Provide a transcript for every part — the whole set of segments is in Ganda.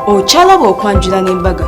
Ochalaba okwanjula n'embaga.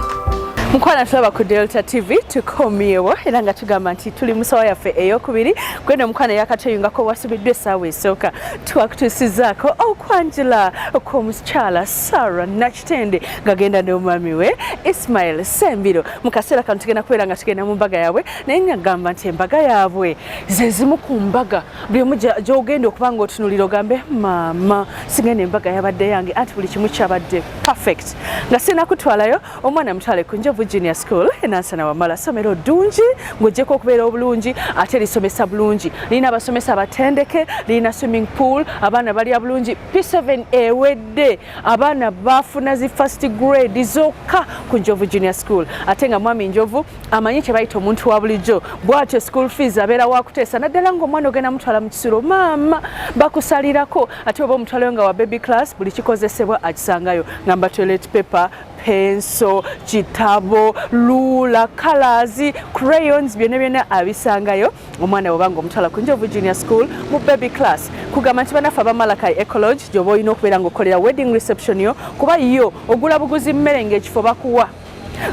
Mukwana tulaba ku Delta TV tukomyewo era nga tugamba nti tuli musawa yaffe ey'okubiri gweno mukwana yakateyungako wasubiddwa essaawa esooka twakutuusizaako okwanjula okw'omukyala Sarah Nakitende ng'agenda n'omwami we Ismail Sembiro mu kaseera kano tugenda kubeera nga tugenda mu mbaga yaabwe naye ngagamba nti embaga yaabwe ze zimu ku mbaga buli omu gy'ogenda okuba ng'otunuulira ogambe maama sigenda embaga yabadde yange anti buli kimu kyabadde perfect nga sinakutwalayo omwana mutwale ku Njovu Junior School enansana wamala somero ddungi ng'oggyeko okubeera obulungi ate lisomesa bulungi lirina abasomesa abatendeke lirina swimming pool abaana balya bulungi P7 ewedde abaana baafuna zi first grade zokka ku Njovu Junior School ate nga mwami Njovu amanyi kye bayita omuntu wa bulijjo bw'atyo school fees abeera wakuteesa naddala ng'omwana ogenda mutwala mu kisiro maama bakusalirako ate oba omutwalayo nga wa baby class buli kikozesebwa akisangayo ngamba toilet paper pencil, kitabo, lula, colors, crayons byonna abisangayo omwana wabanga omutwala ku Njovu Junior School mu baby class kugamba nti banafa Malakai Ecology gyoba olina okubeera ng'okolera wedding reception yo kuba yo ogula buguzi mmere ng'ekifo bakuwa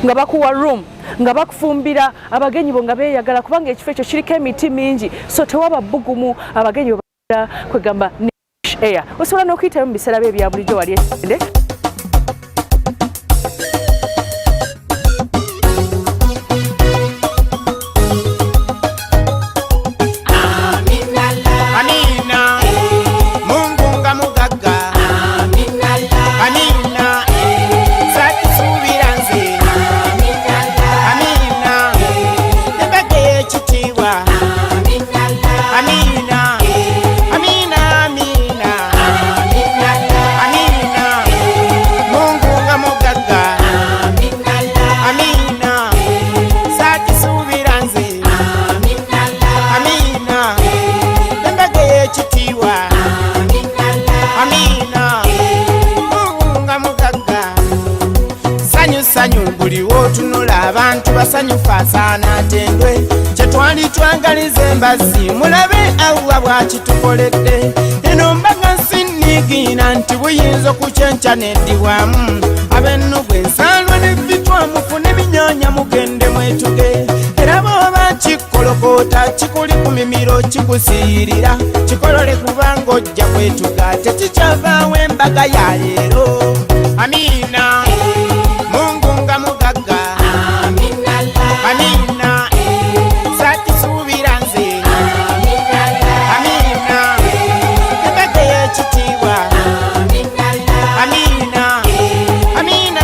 nga bakuwa room nga bakufumbira abagenyi bo nga beeyagala kubanga ekifo ekyo kiriko emiti mingi so tewaba bbugumu abagenyi kwegamba air osobola n'okuyitayo mu biseera bye ebya bulijjo wali ekende abantu basanyufa asaana atendwe kye twali twangaliza embazzi mulabe Allah bw'akitukoledde eno mbaga sinniigiina nti buyinza okukyenkana eddiwamu ab'ennugu ensalwa n'ebbitwa mufune ebinyoonya mugende mwetuge era bw'oba kikkolokoota kikuli ku mimiro kikusiirira kikolole kubanga ojja kwetuga tekikyavaawo embaga ya leero amiina Mungu nga mugagga Amina, Sati subira nze Amina, ebake yekitiibwa Amina, Amina, Amina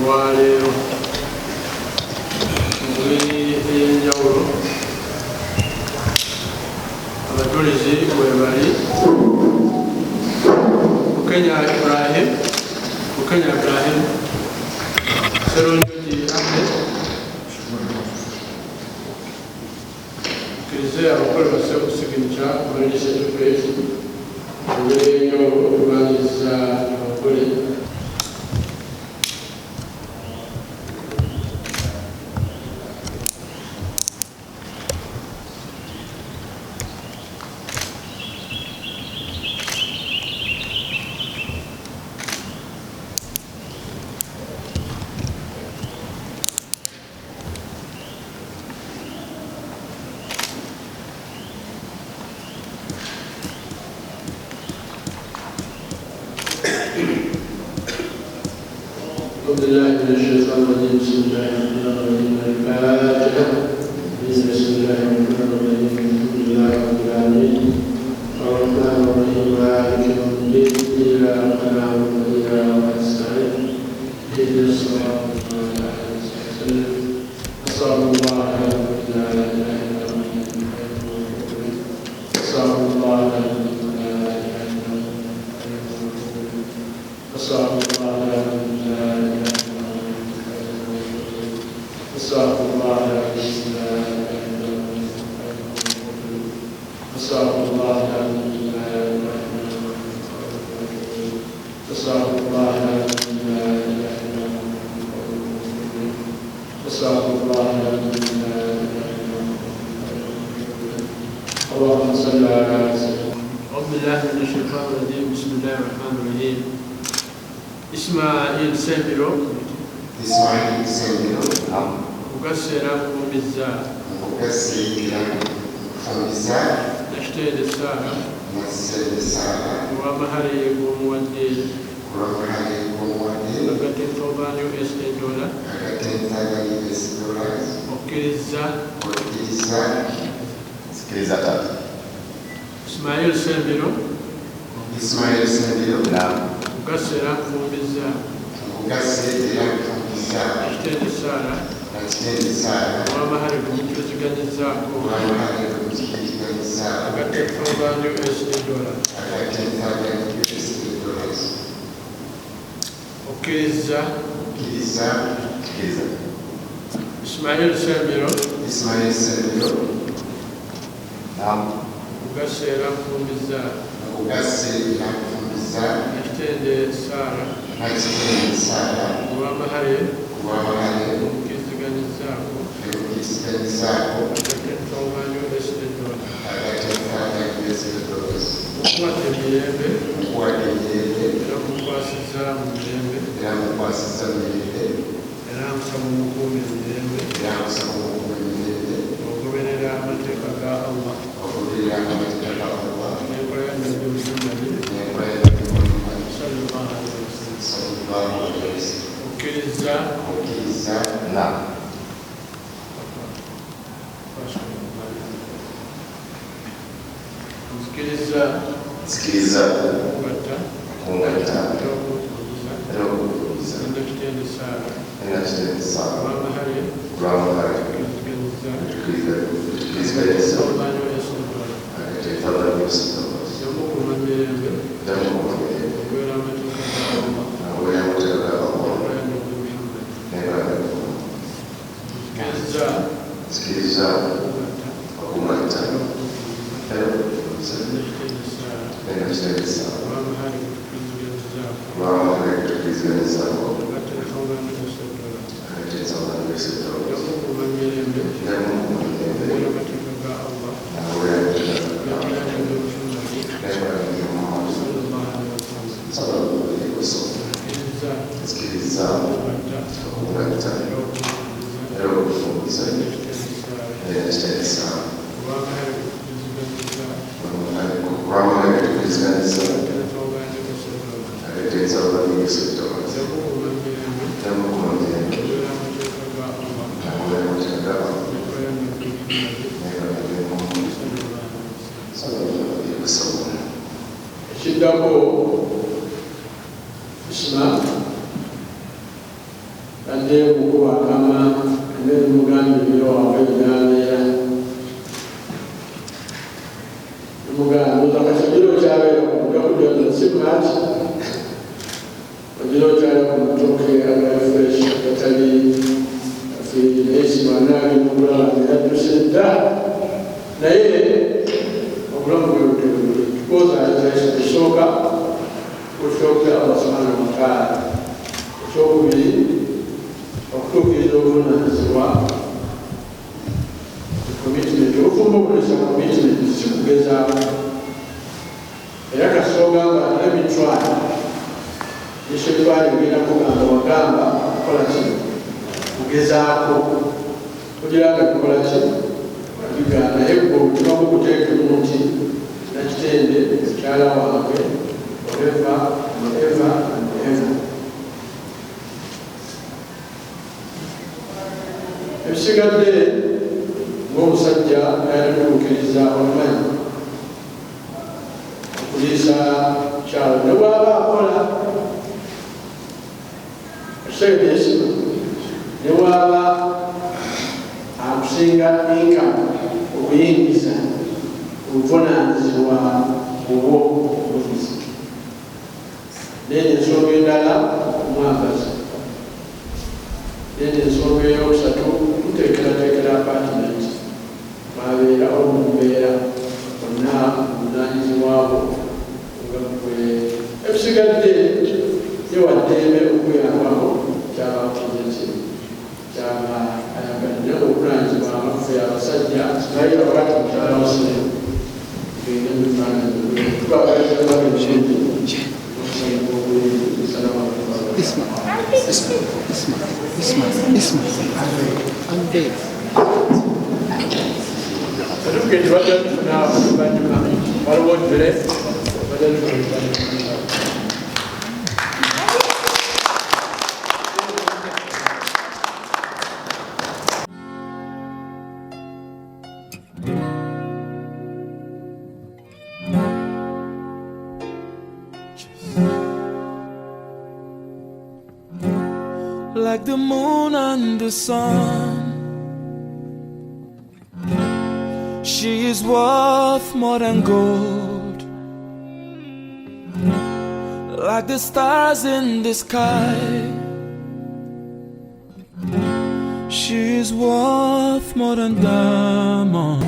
olwaleero mu ngeri ey'enjawulo. Abajulizi bwe bali Bukenya Ibrahim, Serunjoji Ahmed, Kirizea abakole basaba okusiginiza mu legislative page mu ngeri ey'enjawulo okubaniriza abakole. أعوذ بالله من الشيطان الرجيم. بسم الله الرحمن الرحيم. الفاتحة. بسم الله الرحمن الرحيم. الحمد لله رب العالمين الرحمن الرحيم مالك يوم الدين إياك نعبد وإياك نستعين اهدنا الصراط المستقيم صراط الله الذي لا إله إلا هو صراط الله الذي لا إله إلا هو صراط الله الذي لا إله أستغفر الله العظيم لا إله إلا هو أستغفر الله العظيم لا إله إلا هو أستغفر الله العظيم لا إله إلا هو أستغفر الله العظيم لا إله إلا هو. اللهم صل على سيدنا. أعوذ بالله من الشيطان الرجيم. بسم الله الرحمن الرحيم. إسماعيل ساميرو. إسماعيل ساميرو. نعم. مقصرا ومزا. مقصرا ومزا. نشتهي السارة. نشتهي السارة. ومهري ومودي. ومهري ومودي. أكتن ثوباني وإسلي دولا. أكتن ثوباني وإسلي دولا. وكريزا. وكريزا. كريزا. إسماعيل ساميرو. إسماعيل ساميرو. نعم. مقصرا ومزا. مقصرا ومزا. نشتهي السارة. نشتهي السارة. ومهري ومتوزقا نزاكو. ومهري ومتوزقا نزاكو. أكتن ثوباني وإسلي دولا. أكتن ثوباني وإسلي دولا. وكريزا. كريزا. كريزا. إسماعيل ساميرو. إسماعيل ساميرو. نعم. مقصرا ومزا. مقصرا ومزا. نشتهي السارة. نشتهي السارة. ومهري. ومهري. ومتوزقا نزاكو. ومتوزقا نزاكو. أكتن ثوباني وإسلي دولا. أكتن ثوباني وإسلي دولا. Mukwate mirembe. Mukwate mirembe. Era mukwasiza mu mirembe. Era mukwasiza mu mirembe. Era musaba mukuume mirembe. Era musaba mukuume mirembe. Okugoberera amateeka ga Allah. Okugoberera amateeka ga Allah. N'enkola ya Nabbi Muhammad. N'enkola ya Nabbi Muhammad. Sallallahu alaihi wasallam. Sallallahu alaihi wasallam. Okkiriza. Okkiriza. Naam. Sikiliza. Kungatta. Era okukkiriza. Endakitenda esaawa. Olw'amahale. Tukiriziganyisa. Akati ethawulani yosiddola. Yamukuuma mirembe. Naweera amateeka ga Allah. Sikiliza. Okungatta. Era okukkiriza. Endakitenda esaawa. Olw'amahale tukiriziganyizaawo. Akati ethawulani yosiddola. Yamukuuma mirembe. Naweera amateeka ga Allah. Sikiliza. Okungatta. Era okukkiriza. Endakitenda esaawa. Olw'amahale tukiriziganyizaawo. Akati ethawulani yosiddola. Yamukuuma mirembe. Naweera amateeka ga Allah. Ekiddako Isma atadde okuwakama n'emugambiriro waabwe ebyabeera emugamba ekiro kyabeera kugakujoza simati ekiro kyali ku mutoke agafresh gatali afiiri naye simanaali mugulala yadduse dda naye obulamu bwe butebuli kikoza esooka okusookera Allah subhanahu wa ta'ala ekyokubiri okutuukiriza obuvunaanyizibwa commitment obufumba obulesa commitment sikugezaamu era kasogamba atera mitwalo neshetwali ngenda kugamba wagamba kukola kino kugezaako kugira nga kukola kino abigaa naye gwe omutima gukuteeka munti nakitende mukyala wange forever and ever and ever. Ebisigadde ng'omusajja ayatuukiriza omumanyi okuliisa kyalo ne bw'aba akola ekiseera kyesima ne bw'aba akusinga inkamu okuyingiza obuvunaanyizibwa obwo obufuzi naye ensonga endala omwagazi naye ensonga eyokusatu muteekerateekera apartment mwabeerawo mu mbeera bonna obuvunaanyizibwabo nga ebisigadde yewaddembe okuyambako kyabakize kyaba ayagadde obuvunaanyizibwa amaffe abasajja naye abakati mukyala wasire genda mubifaananyi twagalizaabekindi like the moon and the sun. She is worth more than gold, like the stars in the sky. She is worth more than diamonds.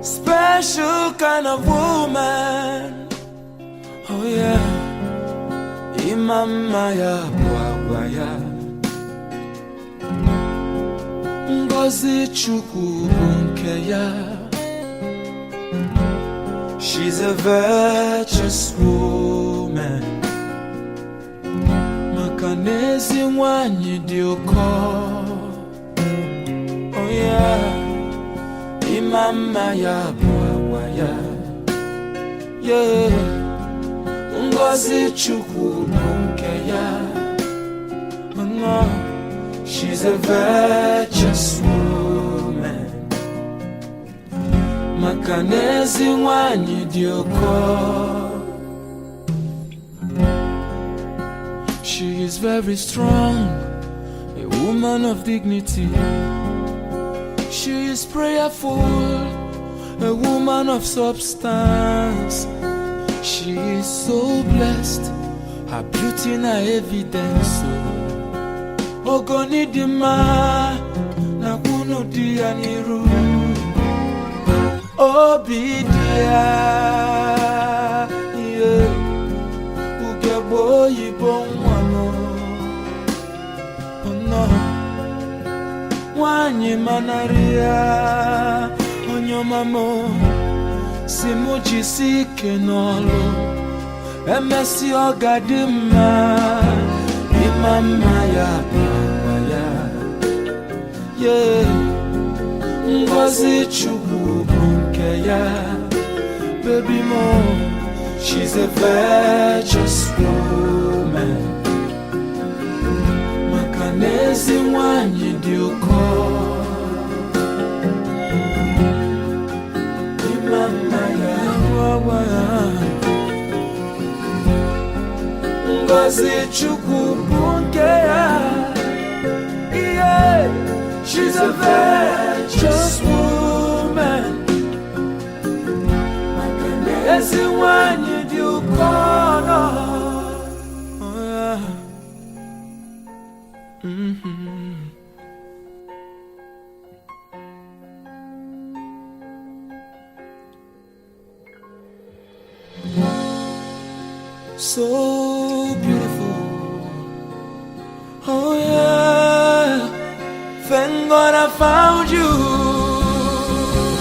Special kind of woman, oh yeah, imama ya bwagwa ya Ngozi Chukwu nke ya. She's a virtuous woman. Makanezi wanyi dioko. Oh yeah. Imama ya bwawa ya. Yeah. Ngozi chukwu bunke ya. No. She's a virtuous woman. Makanezi wanyi dioko. She is very strong, a woman of dignity. She is prayerful, a woman of substance. She is so blessed, her beauty na evidence. Ogoni dima na kuno dia niru. Obidia, yeah. Ugebo yibon wano. Oh no. Wanyi manaria. Onyo mamo. Simuji sike nolo. Emesi ogadima. Imama ya bawaya. Yeah. Ngozi chukwu bunke ya. Baby mo, she's a virtuous woman. Makanezi wanyi dioko. Imama ya bawaya. Ngozi chukwu bunke ya. Yeah. She's a virtuous woman. Makanezi wanyi dioko. Oh yeah. So beautiful. Oh yeah. Thank God I found you.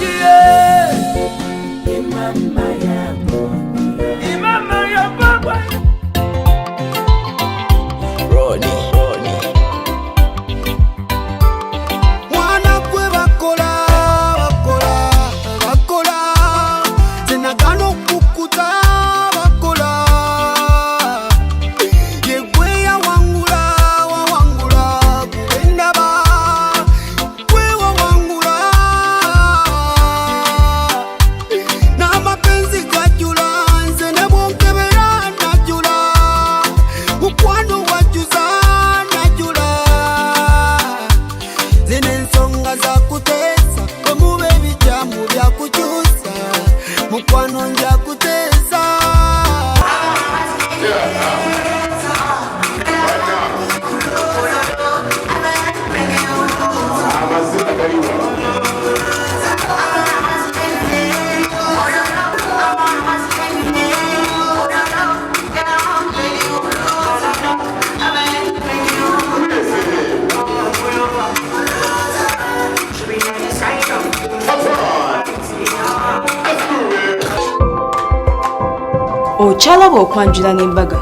Yeah. Imama ya baba. Imama ya baba. Ronnie. Wana kwe bakola Zenagano kukuta bakola Yegwe ya wangula Kuenda ba Kwe wa wangula Na mapenzi kajula Nzene bonkebera najula Ukwano wajuza najula Zine nsonga za kutesa Omube bijamu bya kuchusa Mukwano nja kutesa Ochala bw'okwanjula n'embaga.